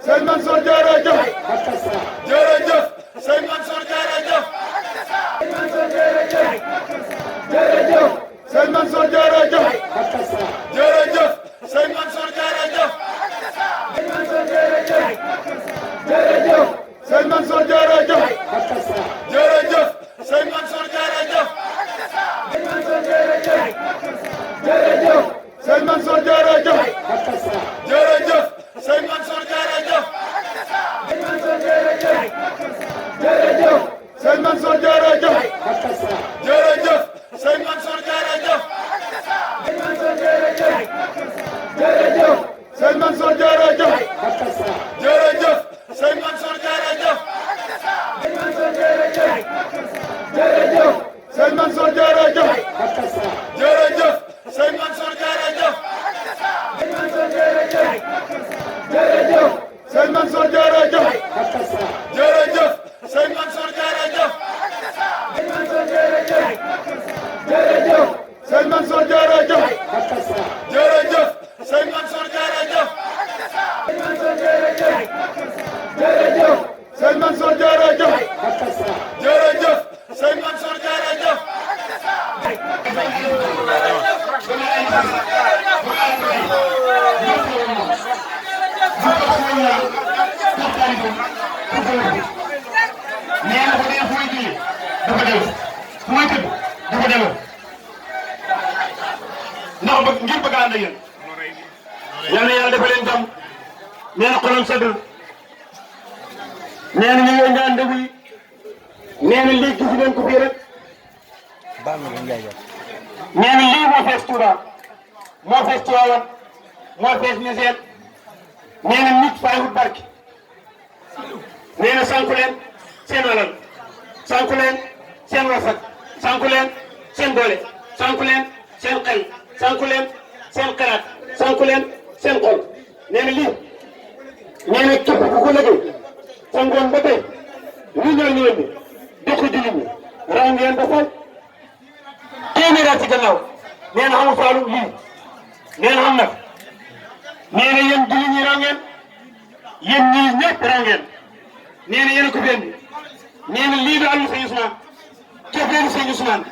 Serigne Mansour jërëjëf jërëjëf Serigne Mansour jërëjëf jërëjëf Serigne Mansour jërëjëf jërëjëf Serigne Mansour jërëjëf jërëjëf Serigne Mansour jërëjëf jërëjëf Serigne Mansour jërëjëf jërëjëf Serigne Mansour jërëjëf jërëjëf Serigne Mansour jërëjëf jërëjëf Serigne Mansour jërëjëf jërëjëf Serigne Mansour jërëjëf jërëjëf Serigne Mansour jërëjëf jërëjëf Serigne Mansour jërëjëf jërëjëf Serigne Mansour jërëjëf jërëjëf Serigne Mansour jërëjëf jërëjëf Serigne Mansour jërëjëf jërëjëf Serigne Mansour jërëjëf jërëjëf Serigne Mansour jërëjëf jërëjëf Serigne Mansour jërëjëf jërëjëf Serigne Mansour jërëjëf jërëjëf Serigne Mansour jërëjëf nee na ko dee fu muy julli dafa dellu fu muy tëdd dafa dellu ndax ngir bëgg a ànd ak yéen yal na yàlla defal leen jàmm nee na xolam seddul nee na ñu ngi ñaan déglu yi nee na lii gis ngeen ko fii rek nee na lii moo fees Touba moo fees Tivaouane moo fees Niassène nee na nit fay wut barki nee na sànku leen seen alal sànku leen seen wasak sànku leen seen doole sànku leen seen xel sànku leen seen xalaat sànku leen seen xol nee na lii nee na képp ku ko liggéey sa ngoon ba tey ñu ñëw ñëw bi jox ko jullit ñi raw ngeen ba fay téeméeraat ci gannaaw nee na xamu faalu lii nee na xam nag nee na yéen jullit ñi raw ngeen yéen ñii ñëpp raw ngeen nee na yéen a ko benn nee na lii du àll sëñ Ousmane jëfeelu sëñ Ousmane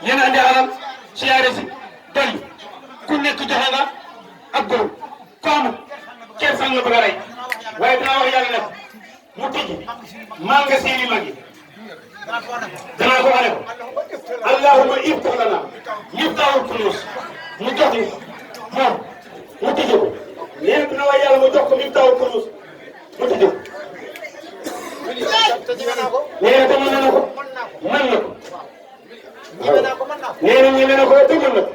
yéen a andi alal siyaare si dolli ku nekk joxe nga ab góor ko amul kenn sang la bëgg a rey waaye dinaa wax yàlla nag mu tijji maa nga seeni mag yi danaa ko wane ko allahumma iftah lana miftahul kunus mu jox ñu moom mu tijji ko nee na dina wax yàlla mu jox ko miftahul kunus mu tijji ko nee na te mën na ko mën na ko nee na ñeme na ko te mën na ko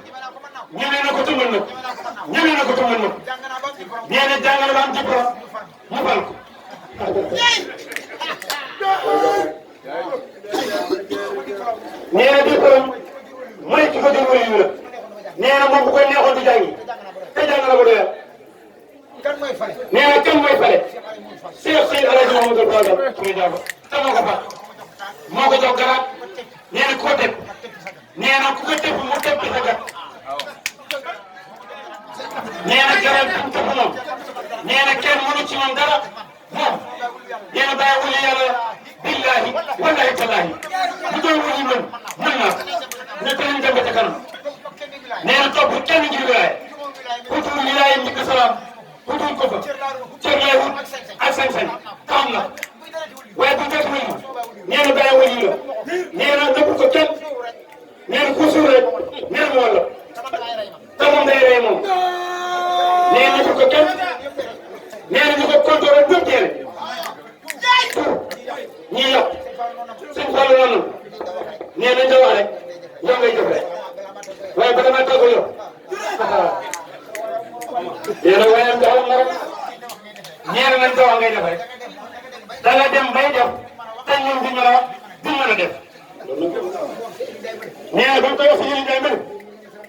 ñeme na ko te mën na ko ñeme na ko te mën na ko nee na jàng na ba am diplôme mu fal ko nee na diplôme mooy ki ko jël wala yu la nee na moom bu koy neexoon di jàngi te jàng na ko doyal nee na kan mooy fale Cheikh Seydi Alaaji Mouhamadou Fadal muy jàpp te moo ko fat moo ko jox garaat nee na ku ko teg nee na ku ko teg mu teg sa gat nee na garaat bi mu teg moom nee na kenn mënu ci moom dara moom nee na bàyyi wuli yàlla billahi wallahi tallahi bu doon wuli mën naa ne te ñu dem ba ca kanam nee na topp kenn ngir wilaaye utul wilaaye njëkk salaam utul ko fa cër lay wut ak sañ-sañ xam na waaye bu njëkk wuli nee na bàyyi wuli la nee na nëbb ko kenn nee na ku suur rek nee na mu wàll te moom day rey moom nee na nëbb ko kenn nee na ñu ko contrôlé bépp teere ñii yàq suñ Fallou noonu nee nañ la wax rek yow ngay jëf rek waaye ba dama tàggu yow nee na waaye nga xam nga rek ñeent nañ ko wax ngay def rek da nga dem bay def te ñoom duñ la wax duñ mën a def nee na ba mu koy wax si Ndiaye mel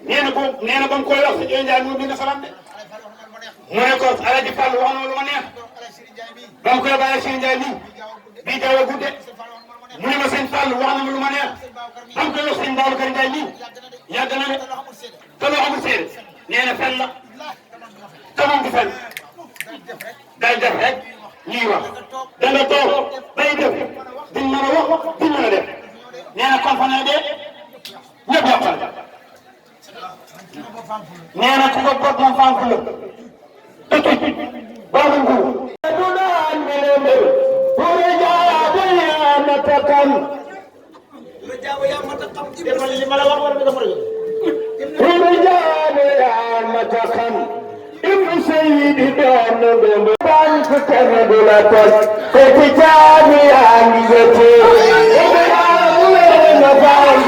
nee na ba mu koy wax si Ndiaye moom dina salaam de mu ne ko Alaaji Fallou wax na lu ma neex ba mu koy bàyyi Serigne Ndiaye bii jaww a gudde mu ne ma sëñ Fallou wax na ma lu ma neex ba mu koy wax Serigne Babacar Ndiaye yàgg na ne te loo amul seede nee na fen la te moom du fen day def rek ñuy wax da nga toog bay def duñ mën a wax duñ mën a def nee na kon fa nga dee ñëpp yàqal nee na ku ko bopp moom fànk la tëj baaxul nguur du daan mi ne mbir pour jaabu yaa mata kam defal li ma la wax wala dafa rëy pour jaabu yaa mata kam ibnu sayidi doon na ngombe baan ku kenn du la toj te ci jaabu yaa ngi wete jaabu yaa na baan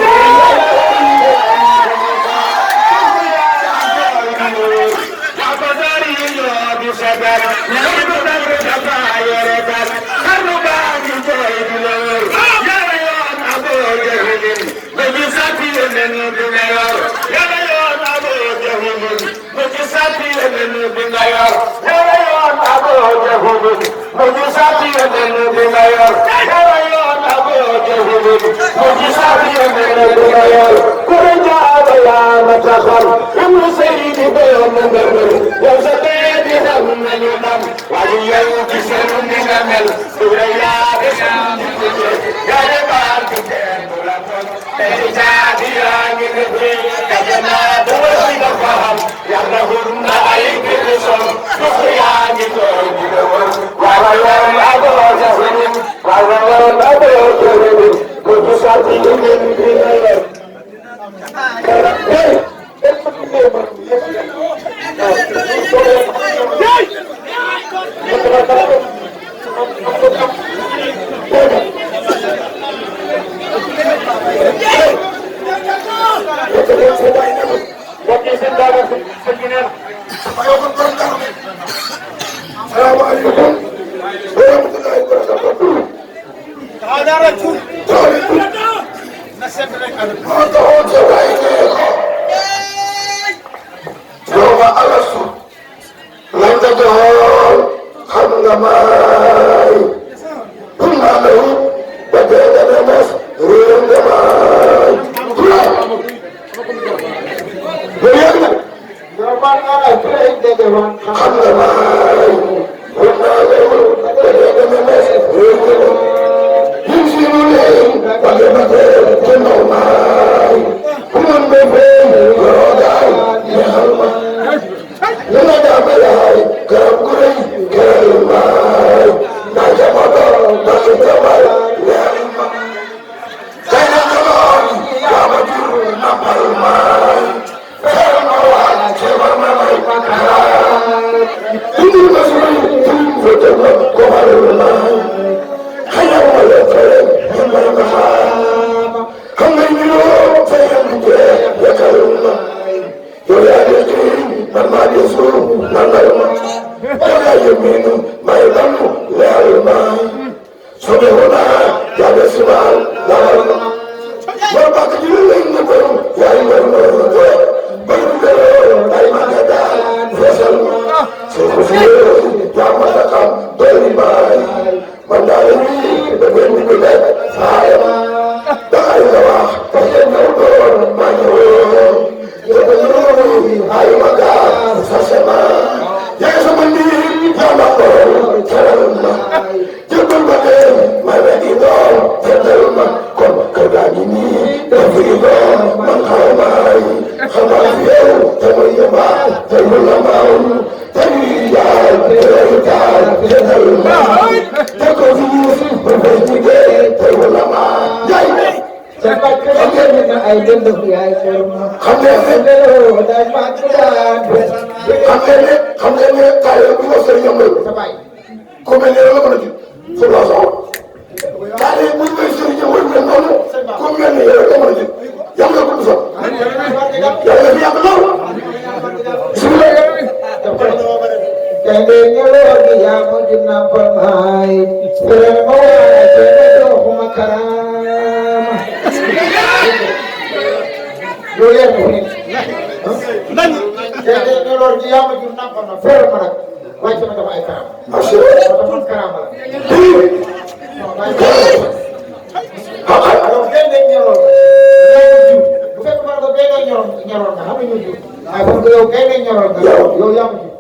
gay day ñoroon nga xam nga ñu jur waaye kon yow gay day ñoroon nga yow yaa ma jur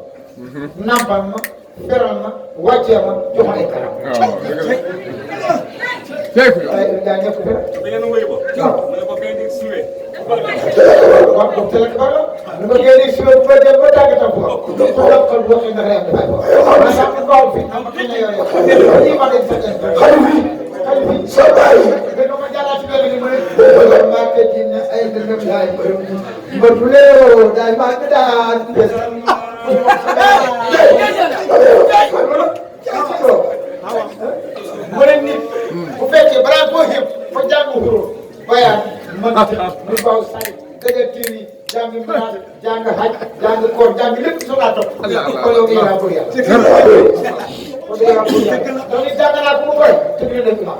nampal ma feral ma wàccee ma jox ma ay kanam waaye daa nekk fere waaw donc c'est la ko nu ma génnee si wér bu ma dem ba tàggatam ko ko xol boo xëy na rek dafay ko ma sax ko baaw fi na ma xëy na yore ni ma dañ sa xalifi sa baay dañu ma jàllaa ci benn ni mu ne ma ke dina ay ndëngam yaay mbër bu leewo daay ma ko daan bes mu ne nit bu fekkee balaa boo xëpp fa jàng xuro bayaan man ñu baaw say dëgg tiiri jàng miraas jàng xaj jàng koor jàng lépp soo laa topp ko yow ngi laa bëri yàlla ko dee laa bëri yàlla donc it jàng naa ko mu koy te dina def ma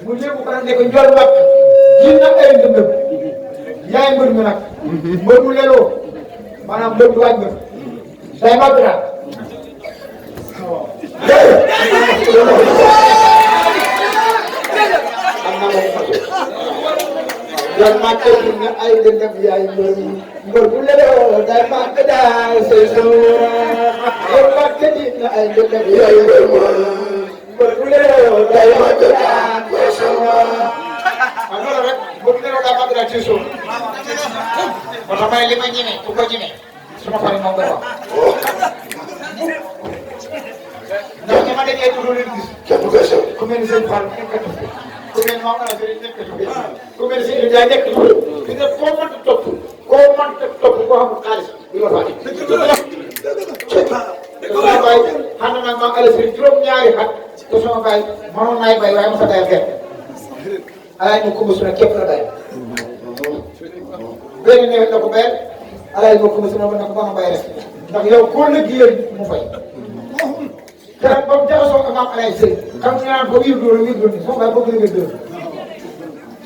mu léegi ko nag ne ko njol mag ji na ay ndëndëm yaay mbër mi nag mbër mu leloo maanaam mbër du waaj mbër day mag daal yow maa ngi koy ne ay ndëndëm yaay mbër bu leloo day mag daal say suur yow maa ngi koy ne ay ndëndëm yaay mbër bu leloo day mag daal say suur waaw loolu rek mbër bu leloo day mag daal say suur moo tax may li ma ñeme ku ko ñeme suma fari moom nga wax ndax ñi ma dajee tudd leen gis ku mel ni sëñ Fall nekkatu fi ku mel ni Mamadou Serigne nekkatu fi ku mel ni sëñ Ndiaye nekkatu fi nga koo mënta topp koo xamul xaalis bi ma faa sama baay xam na nag maa Aliou Serigne juróom-ñaari at te sama baay mënoon naay bay waaye mos a bayal kenn alaay ñu kumba suna képp la bay benn nawet la ko bayal alaay ñu kumba suna ba na ko ba ma bay rek ndax yow koo liggéeyal mu fay keroog ba mu jaxasoo ak maam Alaye Seye xam nga naan ko wiir dóor ni sama baay bëgg na nga dóor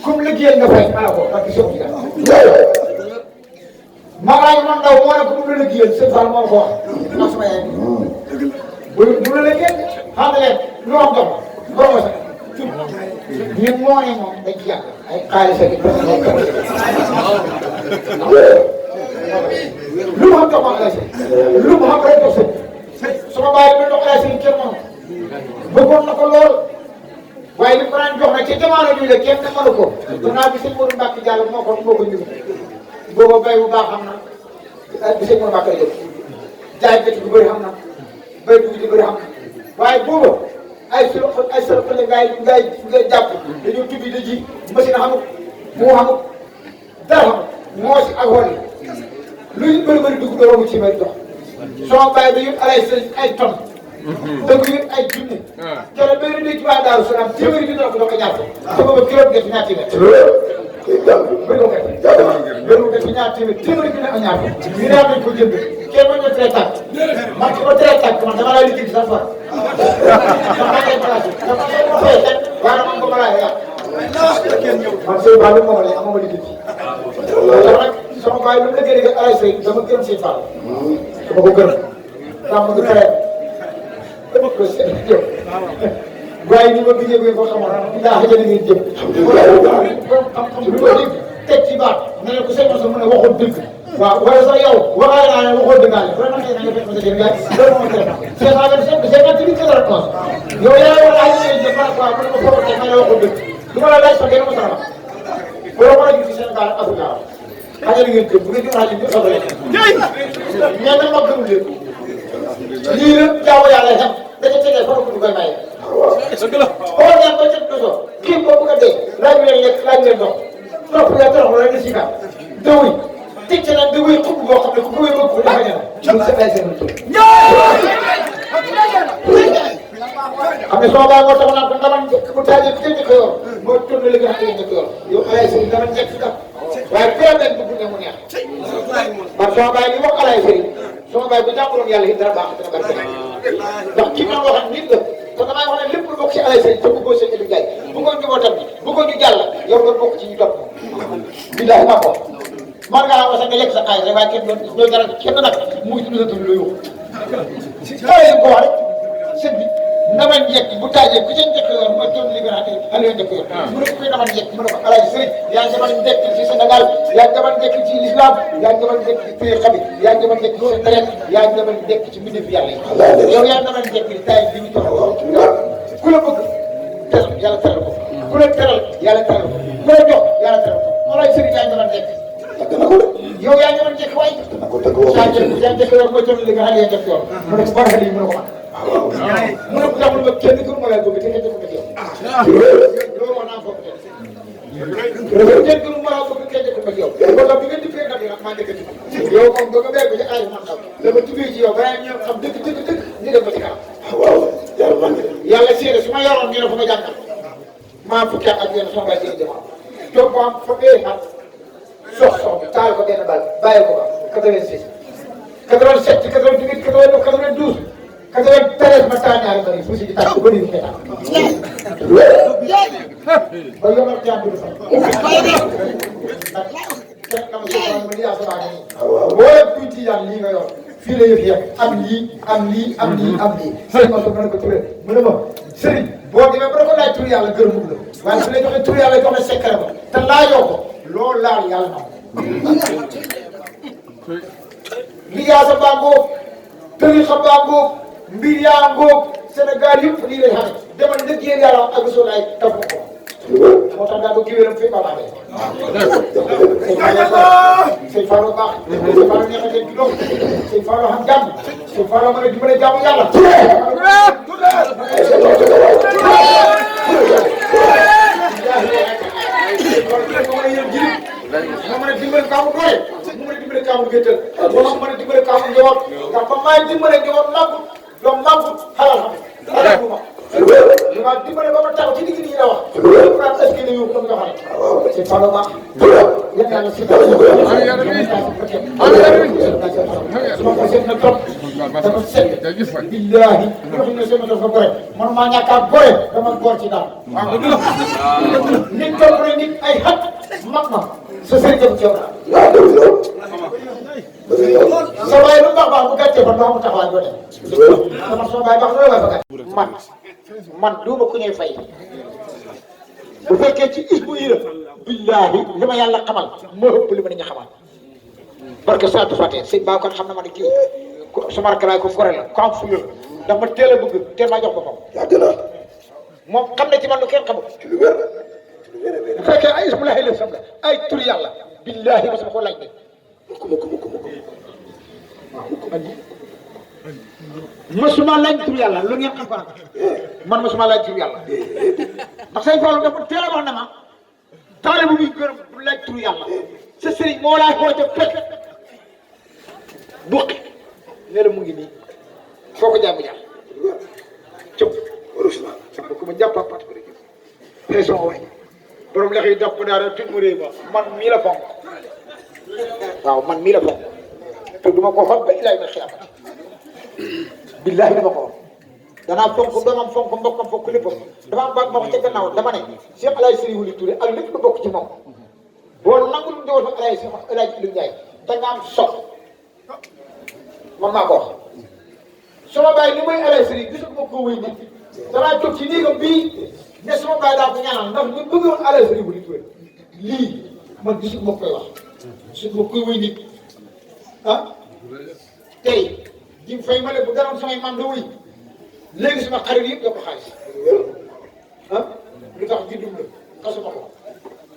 comme liggéeyal nga fay ala ko parce que soog ci maam Alaye man ndaw moo ne ko mu la liggéeyal sëñ Fall moo ko wax ndax sama yaay bu la liggéeyal xam nga leen lu am dox borom sax ñun moo ne moom dañ ci yàq ay xaalis ak lu mu xam dox maam Alaye Seye lu mu xam rek dox sama baay bi dox Alaye Seye kenn moom bëggoon na ko lool waaye li ko daan jox nag ci jamono bii la kenn mënu ko gannaaw bi sëñ Modou Mbacke Diallo moo ko ñu booba bay bu baax xam na bi sëñ Modou Mbacke la jóg jaay gerte bu bëri xam na bay dugub ji bëri xam na waaye booba ay solo fële ngay jàpp dañoo tubbi da ji machine xamul mu xamul dara xamul moo si ak wàll luy bëri dugub da romb ci may dox soo bàyyi ba yëpp Alaye Seye ay tonnes dëgg yëpp ay junni keroog béy nañu ci waa Daaru Salaam téeméeri junni la ko doog a ñaar te booba kilo bi def ñaar téeméer bëri ko kay bëri ko def ñaar téeméer téeméeri junni ak ñaar ñu ne am nañ ko jënd kenn mën na tere tàkk man ci ko tere tàkk man dama laa liggéey sax far dama lay placé dama lay ko fay teg waaye dama ko balaa yàq man Seye Ba lu ma wala amama liggéey sama baay lu mu la gërëm Alaye Seye dama gërëm Seye Fall dama ko gërëm dama ko tere dama ko seet jëm waaye ni ma gisee bu ngeen ko xamoon daa xëjal ngeen jëm xam-xam lu ko dégg teg ci baat nga ne ko sëñ Mansour mu ne waxoon dëgg waaw wala sax yow waxaale naa ne waxoon dëggaale vraiment nga fekk ma sa jëm gaay loolu moo tere c'est ça c'est activité de réponse yow yaa war a ay jëm par rapport mu ne ma foofu teg ma ne waxoon dëgg du ma la laaj sax gën a ma sarama boo mën a gis ci Sénégal ak Afrique xajal ngeen jëm bu ngeen jëm xajal ngeen soxla leen mais nag ma gëmul leen lii la jaamu yàlla sax dañu tegee fa du koy maye. dëgg la xool ngeen ba jot doso kii boo bëgg a dee laaj leen lekk laaj leen dox topp nga torox la nga si kaam dëwuy tic ci nag dëwuy xubb boo xam ne ku koy bëgg dafa ñëw ñun sa ay seen tur xam ne soo baa moo tax naan ko dama njëkk bu taajee bi njëkk yor moo tourné li nga xam ne njëkk yor yow Alaye Seye dama njëkk si kam waaye problème bi bu ne mu neex man sama baay li wax Alaye Seye sama baay bu jàppaloon yàlla it dara baax dina bari ndax ki ma waxoon nit la te damay wax ne lépp lu bokk ci Alaye Seye te bëggoo sëñ Aliou Ndiaye bëggoon njabootam bi bëggoon ñu jàll yow nga bokk ci ñu topp billahi maa ko man ngaa wax sax nga lekk sa xaalis rek waaye kenn doon dara kenn nag muy tudd sa tur lu yuux xale yi ko wax rek sëñ bi nama njëkk bu taajee ku ca njëkk yoon mooy doon libérateur Aliou njëkk yoon mu ne ko kuy nama njëkk mu ne ko Alaaji Sëriñ yaa ngi nama njëkk ci Sénégal yaa ngi nama njëkk ci l'islam yaa ngi nama njëkk ci tariqa bi yaa ngi nama njëkk ci deret yaa ngi nama njëkk ci mbindeef yàlla yi yow yaa nama njëkk ci taay bi ñu taxaw ku la bëgg teral yàlla teral ko ku la teral yàlla teral ko ku la jox yàlla teral ko Alaaji Sëriñ yaa ngi nama njëkk yow yaa ngi nama njëkk waay yaa njëkk yoon mooy doon libérateur yaa njëkk yoon mu ne ko baraxal yi mu ne ko man mu ne ko taxul ba kenn gën ma lay bëgg te kenn gënu ma ci yow loolu wax naa foofu kenn gënu ma laa bëgg kenn gënu ma ci yow kon nag bi ngeen di fee nag nag maa njëkk ci yow moom ba nga béy ko ci aay man xam la ma tuddee ci yow balaa ñëw xam dëgg dëgg dëgg ñu dem ba ci kanam yàlla seede su ma yoroon ñu ne fa ma jàngal maa fukki at ak yenn sama bay seen jamono toog ko am fa béy at sox taal ko benn bal bàyyi ko ba 86 87 88 89 92 93 ma taa ñaari bëri suuf si di tàgg ba nii ñu ba yomal jàmm bi sax boo kuy Tijaan lii nga yor fii la yëf yem am lii am lii am lii am lii sëriñ Mansour mën na ko turee mu ne ma sëriñ boo demee ba ko laaj tur yàlla gërëmul la waaye su la joxee tur yàlla jox la secret ba te laajoo ko loolu laal yàlla na li yaa sa baa ngóob tarixa baa ngóob mbir yaa ngóob Sénégal yëpp lii lay xam demal liggéey yàlla ak solaay taf ko moo tax daa ba giwéram fii baba de sëñ Fallou baax sëñ Fallou neex a dégg doom sëñ Fallou xam jàmm sëñ Fallou mën a dimbale jàmm yàlla moo mën a dimbale kaamu doole mu mën a dimbale kaamu géttal moo mën a dimbale kaamu njaboot ndax ba maay dimbale njaboot màggut doom màggut xalal xam bu ma li ma dimbale ba ma taxaw ci digg nii la wax lépp naan est-ce que ni yow comme nga xam c'est pas le baax yéen yàlla si dara su ma ko seet na trop dafa set billahi yoo xam ne sama dafa gore man maa ñàkk a gore dama góor ci daal nit topp na nit ay xat mag ma sa sëriñ dem ci yow sa waay lu baax baax bu gàccee ba ndox mu taxawaay doo dem sama sama baay baax loolu waay ba gàcce man duuma ku ñuy fay bu fekkee ci isbu yi la billaahi li ma yàlla xamal moo ëpp li ma nit ñi xamal barke Saatu Fate sëñ Ba kon xam na ma ne kii sama rakk laay ko gore la ko am fulla la ndax ma teel a bëgg teel maa jox boppam moom xam ne ci man lu kenn xamul bu fekkee ay isbu laahi la sam la ay tur yàlla billaahi ma sama ko laaj de mosuma laaj tur yàlla lu ngeen xam ko man mosuma laaj tur yàlla ndax say Fallou dafa teel a wax na ma taale bu muy gërëm du laaj tur yàlla sa sëriñ moo laaj koo ca pet buqi nee na mu ngi nii foo ko jàmm jàmm cëp sax ko ma jàppa pat ko rek pression way borom lex yi dàpp daara tut mu réy ba man mii la fonk waaw man mii la fonk te duma ko xool ba ilaay ma xiyaama billahi dama ko wax danaa fonk doomam fonk mbokkam fonk léppam dafa am baat ma wax ca gannaaw dama ne Cheikh El Hadj Serigne Wuli Touré ak lépp lu bokk ci moom boo nangu lu njaboot fa El Hadj Ndiaye da nga am sox man maa ko wax sama baay ni muy El Hadj Serigne gisul ma ko wéy nit danaa toog ci néegam bii ne sama baay daa ko ñaanal ndax ñu bëggoon El Hadj Serigne Wuli Touré lii man gisul ma koy wax gisul ma koy wéy nit ah tey ji fay ma ne bu daroon samay maam la wéy léegi sama xarit yëpp yokk xaalis ah lu tax ji dum la xasuma ko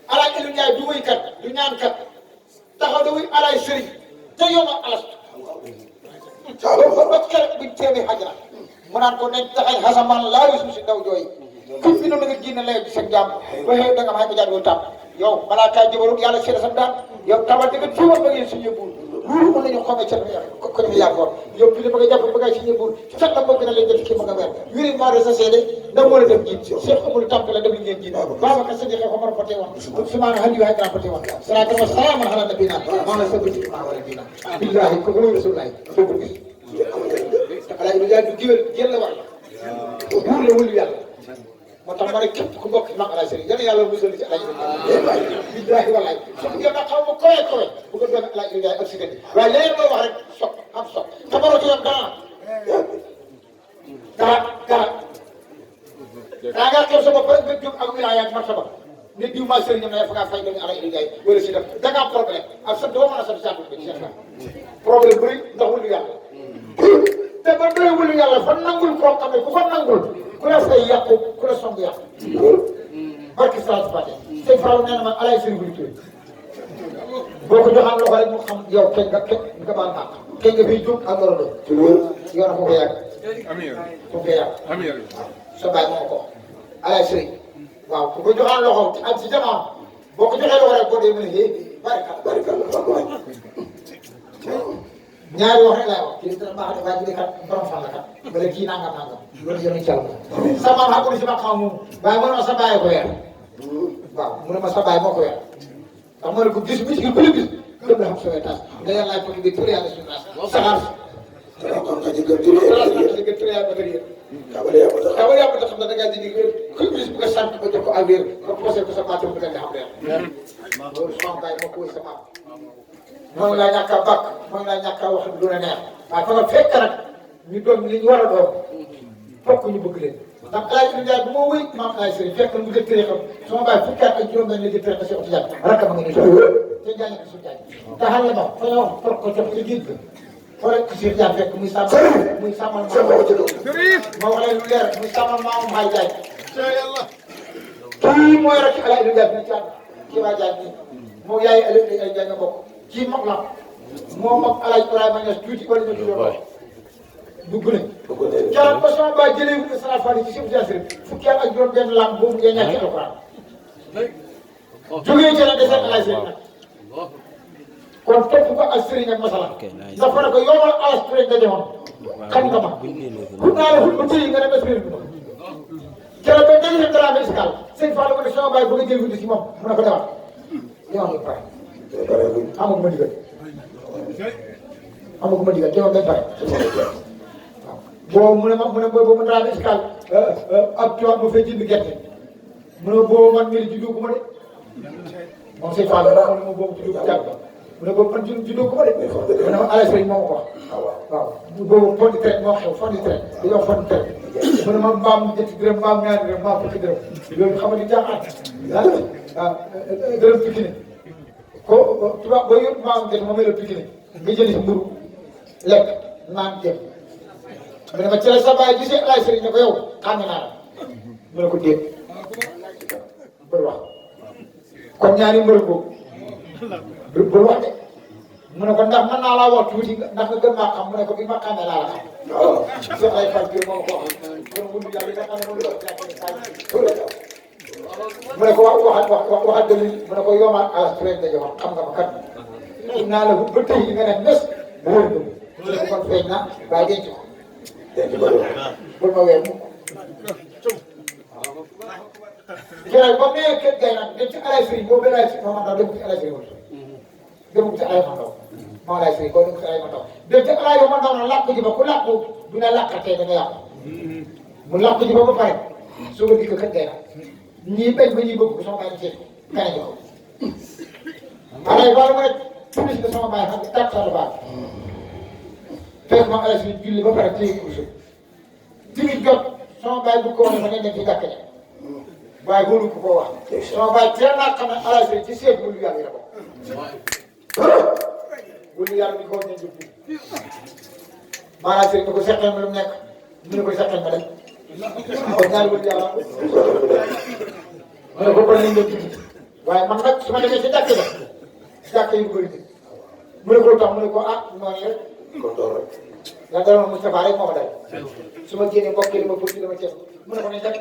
alaaj Aliou Ndiaye du wéykat du ñaankat taxaw da wéy alaaj sëriñ te yow ma alastu ba keroog buñ teemee xajara mu naan ko nañ taxay xasamaan laa yu suuf si ndaw jooy kuñ bi noonu nga génne lay bi sa jàmm ba xew da nga may ba jaat yow tàmm yow balaa kaay jëbaru yàlla seede sa daan yow tabal di nga ciwal ba ngeen suñu buur loolu mën nañu xamee ca ko ñu yàggoon yow bi ba nga jàpp ba ngay signé buur fekk la moo gën a leen def kii ma nga weer wéri maa de sa seede ndax moo la def jiit Cheikh amul tàmp la def li ngeen jiit Babacar Sadiq ko mën a poté woon sumaana hadi waay dara poté woon salaatu wa salaam ala nabina maa la sa bëti maa wala dina billahi ko loolu rasulullahi soo ko gis te ala yu jaay du giwel jël la war la buur la wëlu yàlla moo tax ma ne képp ku bokk mag alaay sëriñ yal na yàlla musal ci alaay billahi wallahi su ko gën a xaw ma kowe bu ko doon alaay Ndiaye ak si gën waaye leneen loo wax rek sopp am sopp xamaroo ci yoon dara nga jóg ak wilaaya ak martaba ne diw maa sëriñam na fa ngaa fay dañu ala Ndiaye wala si def da nga am problème ak sa doo mën a sant sant bi Cheikh problème bëri ndax wulu yàlla te ba doy wulu yàlla fa nangul koo xam ne ku fa nangul ku la fay yàqu ku la song yàqu barki salaatu fàtte sëñ Fallou nee na man alay sëriñ bu tudd boo ko joxaan loxo rek mu xam yow kenn nga baal naa kenn nga fiy jóg ak loro yow na foo ko yàgg foo ko yàgg sa baay moo ko alay sëriñ waaw ku ko joxaan loxo ak si jamono boo ko joxee loxo rek boo dee mën a yee barikal ñaari wax rek laay wax kii dina baax de waaye bu dee kat borom fan la kat wala kii nangam loolu yëpp ci yàlla sa maam xamul si ma xam moom waaye mu ne ma sa baay ko weer waaw mu ne ma sa baay moo ko weer ndax ma ne ko gis bis gi bële bis lépp la xam sa tas nga yàlla laay fekk di tur yàlla suñu nas saxaar kabale yàlla xam na da ngaa di ku bis bu ko sant ba jox ko alwéer nga posé ko sa baatam bu nga xam leer loolu sama baay moo ko wéy sa maam mooy laa ñàkk a bàkk mooy laa ñàkk a wax lu la neex waaye fa nga fekk nag ñu doon li ñu war a doon fokk ñu bëgg leen ndax El Hadj Ndiaye bu ma wéy maam El Hadj Sëriñ fekk na mu jël tëree xam sama baay fukki at ak juróom-benn la jël tëree xam Cheikh Tidiane rakk ma nga nii te Ndiaye nekk suñu Ndiaye taxal la ma fa ñëw for ko jox ci géej ga fa rek Cheikh Tidiane fekk muy sàmmal ma wax leen lu leer muy sàmmal maamu Mbaye Ndiaye kii mooy rek El Hadj Ndiaye fi ci àdd kii waa Ndiaye nii moo yaay El Hadj Ndiaye nga bokk kii mag la moom ak El Hadj Ibrahima Niass tuuti wala ñu tuddee dugg nañ. keroog ba sama baay jëlee wu ñu Sala Fane ci Cheikh Tidiane fukki at ak juróom-benn lam boobu ngay ñàkk alxuraan jógee ci la desee El Hadj nag kon topp ko ak sëriñ ak masala dafa ne ko yomal alas turé nga demoon xam nga ma ku naa la ba tëyi nga ne ba sëriñ bi ma keroog ba dañu ne dara médical sëñ Fallou ko ne sama baay bëgg a jël wuti ci moom mu ne ko demal yow nga pare amaguma digal demal nga pare waaw boobu mu ne boobu dara médical ak tubaab ma fay jënd gerte mu ne boobu man mii di dugg ma de moom sëñ Fallou daa xam ne moom boobu ci dugg jàpp mu ne boobu man juddoo ko ma de mu ne ma Alay Sëriñ moo ma ko wax waaw boobu fondi traite moo xew fondi traite dañoo fondi traite mu ne ma mbaam ñetti dërëm mbaam ñaari dërëm mbaam fukki dërëm loolu xam nga di jaaxaat ah dërëm Pikine ko tubaab boo yor mbaam ñetti ma may la Pikine nga jëli si mburu lekk naan jëm mu ne ma ci la sa baay gisee Alay Sëriñ ne ko yow xam naa la mu ne ko déet bul wax kon ñaari mbër boobu bul wax de mu ne ko ndax mën naa laa wax tuuti ndax nga gën maa xam mu ne ko bi ma xamee laa la xam. waaw Cheikh ay fan biir moo ko wax kon wundu yàlla nga xam ne moom la mu ne ko waxat dëgg mu ne ko yomal alas traite da joxoon xam nga ma kat naa la ba tey nga ne mes bu wër dëgg mu ne ko kon feeñ na waaye denc ko bul ma weer mukk jërëjëf ba mu nee kër gay nag dem ci Alay Sëriñ boobu benn Alay Sëriñ moom dem ci Alay Sëriñ dem ci Alay Mandaw moo Alay Sëriñ boo dem ci Alay Mandaw dem ci Alay Mandaw nag làkk ji ba ku làkku du ne làkkatee da nga yàqu mu làkk ji ba ba pare soo ko dikk kër gay nag ñii bañ ba ñii bëgg ko sama bàyyi ci kane ji ko Alay Ba mu ne public de sama bàyyi xam ne tàkk sa baax fekk ma Alay Sëriñ julli ba pare téye ko suuf timit jot sama bàyyi bu ko waxee ma ne dem ci jàkk ja waaye wóolu ko koo wax sama baay teel naa xam ne Alay Sëriñ ci seet wóolu yàlla yi la bokk wóolu yàlla bi ko ñeen jëf ma Alay Sëriñ ne ko seqeen ma lu mu nekk mu ne ko seqeen ma dem kon ñaari wóolu yàlla mu ne ko kon nañ leen tuuti waaye man nag su ma demee ci jàkk yu bëri mu ne ko tax mu ne ko ah noonu rek la daloon Moustapha rek moo ma dal su ma génnee mbokk yi dama bëgg dama ceeb mu ne ko ne def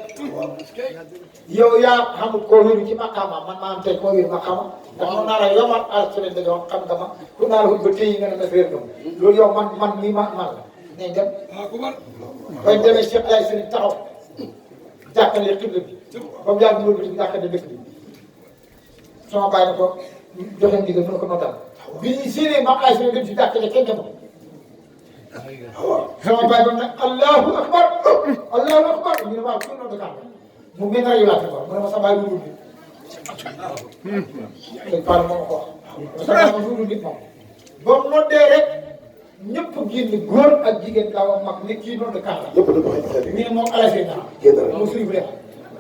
yow yaa xamul koo wéru ci maqaama man maa am tey koo wéru maqaama ndax moom naa la yomal Alay Sëriñ da jox xam nga ma ku naa la wut ba téyi nga ne ma réer nga loolu yow man mii man la nañ dem bañ demee Cheikh Alay Sëriñ taxaw jàkkale xibla bi ba mu yàgg loolu bi jàkkale dëkk bi sama bàyyi na ko joxe ndigal mu ne ko notal bi ñu séenee ma Alay Sëriñ dem si jàkkale kenn demul sama baay ba ne Allahu akbar ñu ne waaw kii noonu dafa mu mel ne rajo laa fi mu ne ma sa baay bu dul nit. sëñ Fall moo ma ko wax. sa baay ma bu dul nit moom. ba mu noddee rek ñëpp génn góor ak jigéen daaw ak mag nit kii noonu de kàlla. ñëpp dafa xëy ñu ne moom Alay Sëriñ mu sëriñ bu def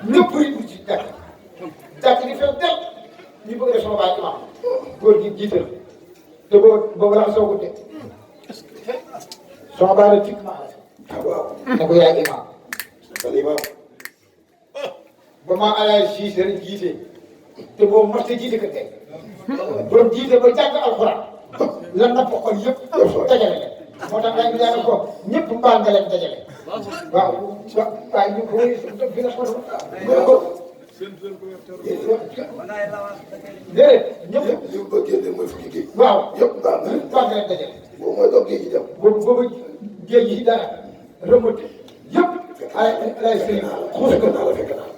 ñëpp rek ci jàkk gi fees del ñu bëgg def sama baay imam góor gi jiital te boobu laa soog de sama baay la tikk maa waaw ne ko yaay imam imam ba maa alaay si sëriñ jiite te boobu mos a jiite ka tey doon jiite ba jàng alxuraan lan na poxol yëpp dajale leen moo tax dañ ko ko ñëpp mbaal nga leen dajale waaw waaye ñu ko fi la ko déedéet ñëpp li mu bëgg génne mooy fukki géej waaw yëpp mbaal nga leen dajale boobu mooy doog géej gi dem boobu géej gi dara remonté yëpp ay sëriñ xuus ko naa la fekk naa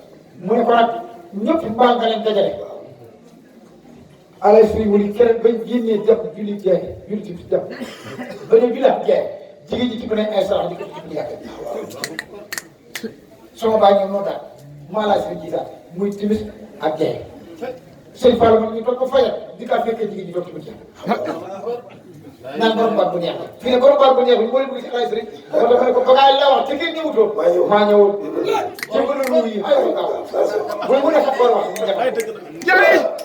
mu ne ko nag ñëpp mbaal nga leen dajale alay sëriñ wuli keneen bañ génnee jàpp julli jeex julli ci jàpp ba ñu julli jeex jigéen ji ci beneen ay sarax di ko ci yàq sama baay ñoom noo daal maa laa sëriñ ji daal muy timis ak jeex sëñ Fall man ñu toog ko fayal di kaa fekkee jigéen ñi toog ci jeex naan borom baat bu neex fii ne borom baat bu neex bi moo leen bëgg si alay sëriñ moo tax ma ne ko bagaay la wax te kenn ñëwutoon maa ñëwoon jëmbalu ruu yi ay gaaw buy mu defa koor wax mu defa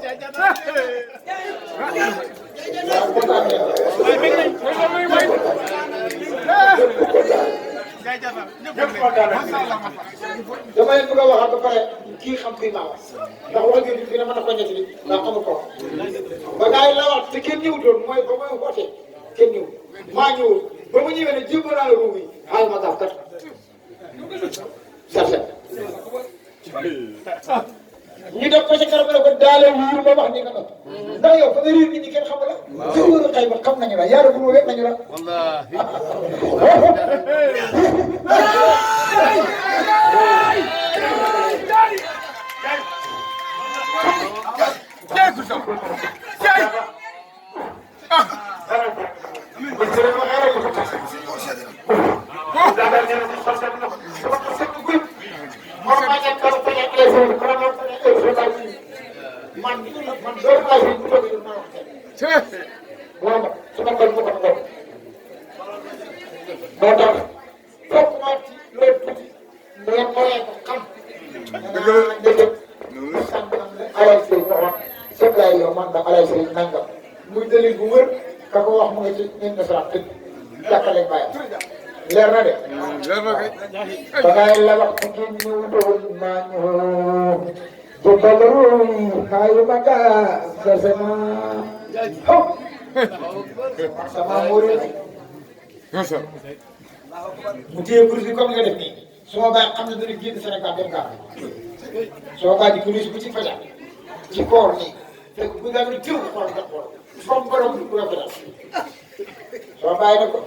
dama leen bëgg a waxaat ba pare kii xam fii maa wax ndax wax ngeen fi ne mën na ko ñetti li ndax amul ko ba gars yi la wax te kenn ñëwutoon mooy ba may wootee kenn ñëw maa ñëwoon ba mu ñëwee ne jéem naa la ruum yi xaaral ma gaaf kat sarset ñu def ko ci kanam ne ko daale wuur ba wax ni nga doon ndax yow fa nga riir nit ñi kenn xamul la ci wóoru xay ba xam nañu la yaara bu wéet nañu la man doo maa fi bu toog ma wax moom su ma ko mu ko moo tax fokk ma ci loolu tuuti nga mooyee ko xam dëgg sant alay sëriñ ko wax sëñ laay yow man da alay sëriñ nangam muy dalil bu wër ka ko wax mu nga ci ñun na sarax tëdd jàkkale bàyyi leer na de ba ngay la wax ci kii ñëw doon maa ñëw Jumbaluru kayu maka bersama sama murid. mu téye kurus bi comme nga def nii soo bàyyi xam ne dana génn Sénégal dem Gambie soo bàyyi kurus bu ci fajar ci koor nii fekk bu nga ne jiw xool nga xool foog borom bu la ko def soo bàyyi na ko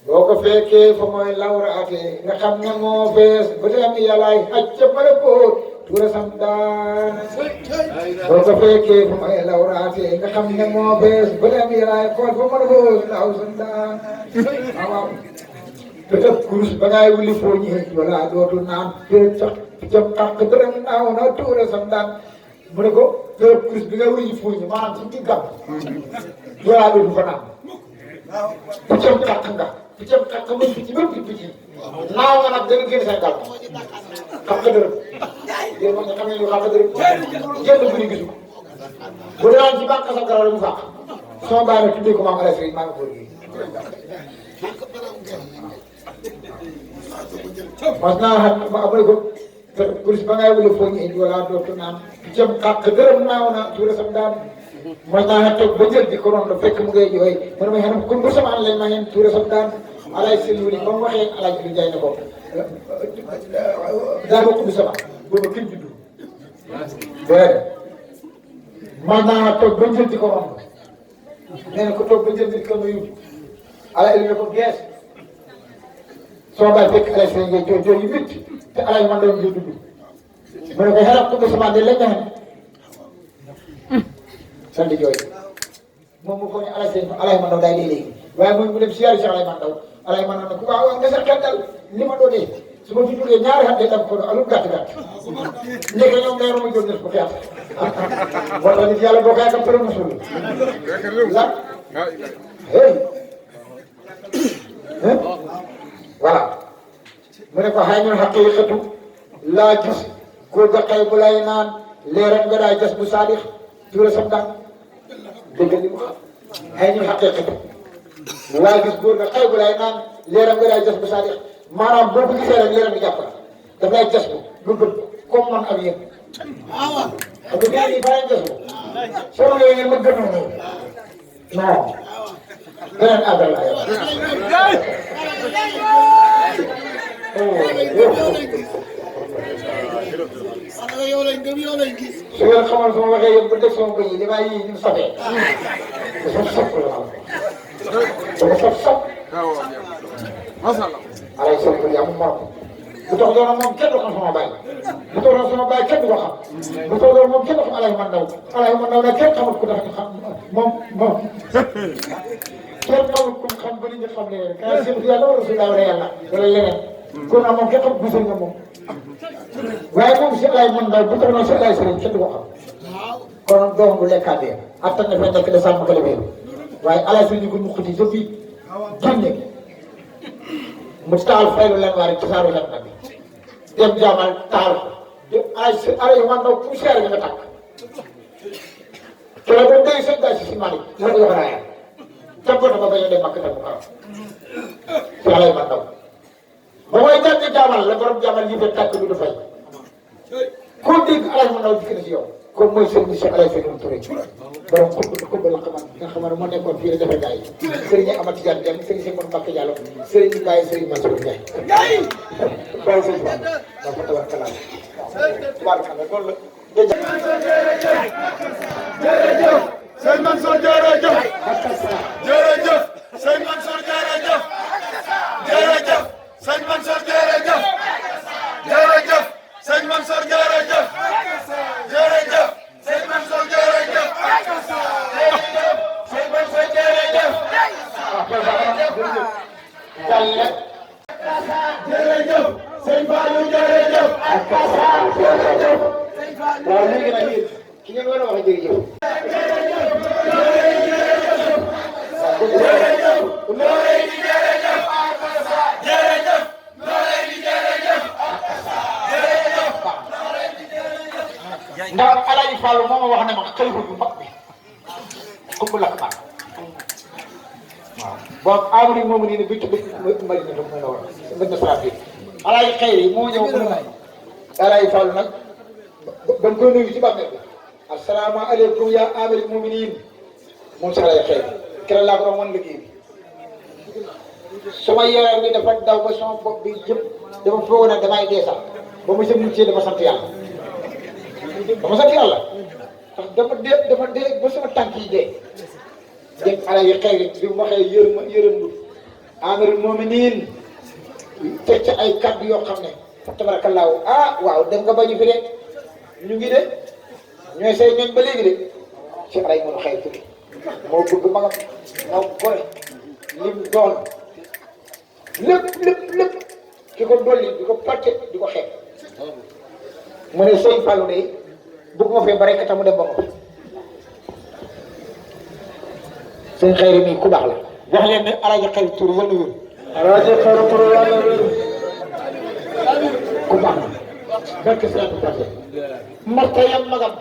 boo ko fekkee fa mooy lawraate nga xam ne moo fees ba te am yàllaay xaj ca malakoot tuura sam daan boo ko fekkee fa mooy lawraate nga xam ne moo fees ba te am yàllaay xool fa malakoot ndaw sam daan waaw te tëb kurus ba ngay wuli foo ñëwee wala dootul naan te sax jëm xàq dërëm naaw na tuura sam daan mu ne ko tëb kurus bi nga wuli foo ñëwee maanaam ci diggam wala dootul fa naan bu jëm xàq nga bu jëm xàq mën fi ci bépp picc naaw nga nag dana génn Sénégal xam nga dërëm yéen moom nga xam ne lu xam nga dërëm génn bu ñu gisu bu daan ci bànq sa garab mu fàq sama bàyyi na tuddee ko maam Alay Sëriñ maa ngi ko liggéey mas naa xam ma amay ko kuris ba ngay wule foo ñu indi wala dootu naan jëm xàq dërëm naaw na tuura sam daan mas naa toog ba jël di ko noonu fekk mu ngay jooy man ma xenam kon bu sama an lay ma ngeen tuura sam daan alay sëriñ ba mu waxee alaaj bi jaay na ko daa bokk bi sama booba kenn juddu déedéet mas naa toog ba jël di ko noonu nee na ko toog ba jël di ko ma yóbbu alay ne ko gees soo bàyyi fekk alay sëriñ ngay jooy jooy yu métti te alay man doon jël dugg mu ne ko xelal ko sama de lañ nga sant jooy moom mu ko ne alay sëriñ alay man daw daay dee léegi waaye mooy mu dem siyaari si alay man daw alay man na ku waaw nga sa xel dal li ma doonee su ma fi jógee ñaari at day dem ko alu gàtt gàtt njëkk ñoom day romb jóg ko xeex moo tax nit yàlla boo koy kam tëram suul la hey voilà mu ne ko xay ñun xaqiiqatu laa gis góor ga xëy bu lay naan leeram nga daay jas bu saadix tuura sam dang dégg li mu xam ay ñu xaqiiqatu laa gis góor ga xëy bu lay naan leeram nga daay jas bu saadix maanaam boo ko gisee rek leeram bi jàpp la daf lay jas bu lu gën comme man ak yéen xam nga gars yi bàyyi jas bu soo ñëwee ngeen ma gënoon non beneen affaire la su ngeen xamoon sama waxee yëpp ba def sama bëñ yi li may yii ñu safee dafa sopp la dafa sopp alay sëñ bi amul morom bu tax doon moom kenn du xam sama baay bu tax doon sama baay kenn du ko xam bu tax doon moom kenn du xam alay man ndaw nag kenn xamul ku tax ñu xam moom kenn xamul ku xam ba nit ñi xam leneen ka sëñ bi yàlla wala rasulullah wala yàlla wala leneen kon nag moom kenn xamul ku sëñ nga moom waaye moom si alay man ndaw bu tax doon si alay sëriñ kenn du ko xam kon doom bu lekkaatee attan na fa nekk de sàmm kala beeru waaye alay sëriñ ko muqati sa fii génne mu taal faylu leen waa rek tasaaru leen na bi dem jaamal taal alay man ndaw poussière bi nga tàkk te la ba day sëñ gaa si mani la ko yox raaya jàppata ba bañ a dem makk tam xaram si alay man ndaw ba mooy jàng jaamal la borom jaamal yi fe tàkk du du fay koo dégg alay man ndaw dikk na si yow kon mooy sëriñ si alay sëriñ Touré borom xubba la xaman nga xaman moo nekkoon fii la defee gars yi sëriñ Amady Diagne Diagne sëriñ Cheikh Mbacke Diallo sëriñ Ndiaye sëriñ Mansour Ndiaye bàyyi sëriñ Ba daa fa tabarkalla tabarkalla loolu la jërëjëf sëñ Mansour jërëjëf jërëjëf sëñ Mansour jërëjëf jërëjëf sëñ Mansour jërëjëf jërëjëf sëñ Mansour jërëjëf jërëjëf sëñ Mansour jërëjëf sëñ Mansour jërëjëf jërëjëf sëñ Fallou jërëjëf waaw léegi nag yéen ki ngeen war a wax jërëjëf ndax Alaaji Fallu moo ma wax ne ma xalifa bu mag bi xubbu lakk man waaw bon amri moomu nii ne bi tudd mbari na tam la war mbir na sara bi Alaaji xëy yi moo ñëw mu ne ma Alaaji Fallu nag ba mu koy nuyu ci bàmmeel bi asalaamaaleykum yaa amiril muminin moom si Alaaji xëy keroog laa ko doon wan liggéey bi sama yaram bi dafa daw ba sama bopp bi yëpp dafa foog ne damay dee sax ba mu sëñ ci dafa sant yàlla dama sant yàlla ndax dafa dee ba sama tànk yi dee dégg Alaaji xëy bi mu waxee yërëm amirul muminin teg ca ay kàddu yoo xam ne tabarakallahu ah waaw dem nga bañu fi de ñu ngi de ñooy say ñooñ ba léegi de ci ay mënu xëy tuuti moo bëgg magam moo gore lim doon lépp ki ko dolli di ko pàcce di ko xeeb mu ne sëñ Fallou de bëgg ma fee ba rek tamu dem ba ma sëñ xëyri mii ku baax la wax leen ne Alaaji xëy tur yal na wér Alaaji xëy tur yal na wér ku baax la barke sëñ Fallou marta yam magam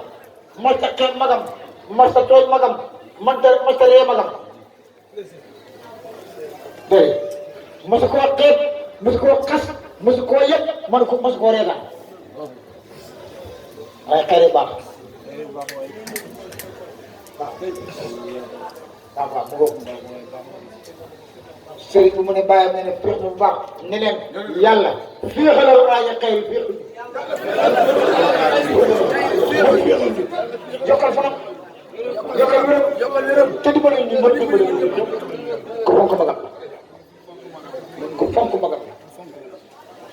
marta xeeb magam marta tooñ magam marta ree magam dégg mosu koo xeeb mosu koo xas mosu koo yëpp mosu koo reetaan waaye xëy na baax waaw mu ngoog sëriñ bu mu ne bàyyam ne ne féex bu baax ne leen yàlla féexalal Alaaji xëy féex yokkal fanam yokkal wéram te dimbali ñu mën dimbali ko fonk magam ko fonk magam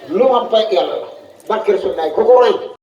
lu mu am fay yàlla la barke Rasul naay ko ko roy